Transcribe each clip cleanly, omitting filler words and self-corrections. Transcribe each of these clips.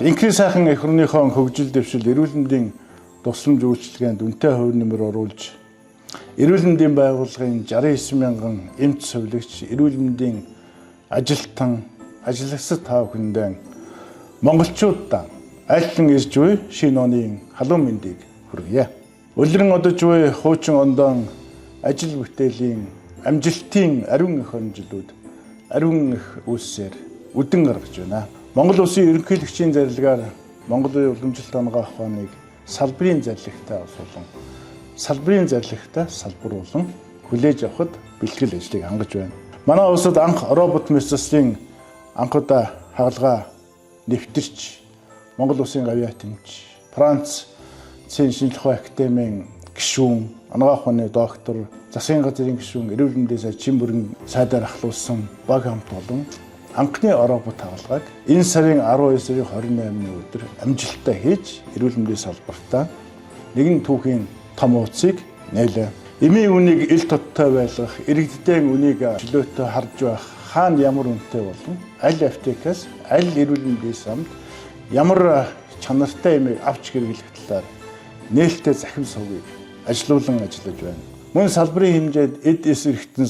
Инхри сайхан эх орныхон хөгжил дэвшил эрүүл мэндийн тусламж үйлчилгээнд үнэтэй хувь нэмэр оруулж эрүүл мэндийн байгууллагын 69 мянган эмч совилогч эрүүл мэндийн ажилтан ажиллагчид та бүхэндээ монголчуудаа айлтан ирж буй шинэ оны халуун мэндийг хүргье. Улиран одож буй хуучин ондон ажил бүтээлийн амжилтын ариун эх онжилууд ариун эх үйлсээр үдэн гаргаж байна. Монгол улсын ерөнхийлөгчийн зарилгаар Монголын уламжлалт онгоох ухааныг салбарын зарлагтай усуулан салбарын зарлагтай салбарлуулан хүлээж авахд бэлтгэл ажлыг хангаж байна. Манай улсад анх робот мэсцлийн анхудаа хаалгаа нэвтэрч Монгол улсын гавьяа тэмч Франц шинжлэх ухааны академийн гишүүн, онгоох ухааны доктор, засгийн газрын гишүүн, эрүүл мэндийн сайд чин бүрэн сайдаар ахлуулсан баг хамт олон анхны робот хаалгааг энэ сарын 12 сарын 28-ны өдөр амжилттай хийж эрүүл мэндийн салбартаа нэгэн түүхийн том ууцыг нээлээ. Эмийн үнийг ил тодтой байлгах, иргэддээ үнийг чөлөөтэй харж байх хаана ямар үнэтэй болон аль аптекаас аль эрүүл мэндийн самд ямар чанартай эмийг авч хэрэглэх талаар нээлттэй захим сувгийг ажилуулан ажиллаж байна. Мөн салбарын хэмжээнд эд эсрэгтэн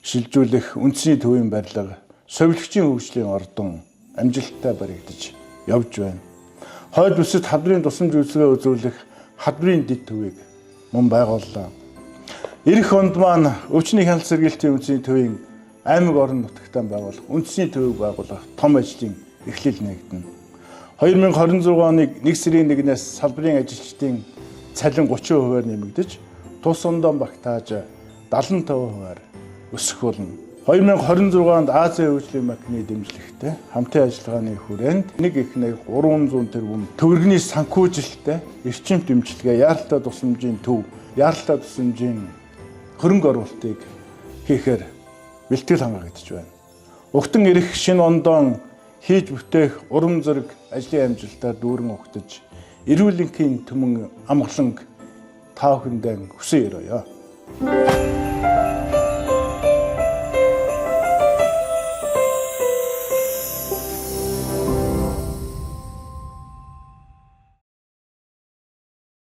шилжүүлэх үндэсний төвийн барилга совилогчийн хөгжлийн ордон амжилттай баригдаж явж байна. Хойд бүсэд халдварын тусламж үйлчилгээ үзүүлэх халдварын дэд төвийг мөн байгууллаа. Ирэх онд маань өвчний хяналт сэргийлтийн үндэсний төвийн аймаг орон нутагтаа байгуулах үндэсний төвийг байгуулах том ажлын эхлэл нэгдэнэ. 2026 оны 1 сарын 1-ээс салбарын ажилчдын цалин 30%-аар нэмэгдэж, тус ондон багтааж 75%-аар өсөх болно. 2026 онд Азийн хөгжлийн банкны дэмжлэгтэй хамтын ажиллагааны хүрээнд 1,300 тэрбум төгрөгийн санхүүжилттэй эрчим дэмжлэгээ яаралтай тусламжийн төв, яаралтай тусламжийн хөрөнгө оруулалтыг хийхээр бэлтгэл хангагдж байна. Угтан ирэх шинэ ондон хийж бүтээх урам зориг ажлын амжилтаар дүүрэн угтаж, эрүүл энхийн түмэн амгаланг та бүхэндээ хүсэн өрөөё.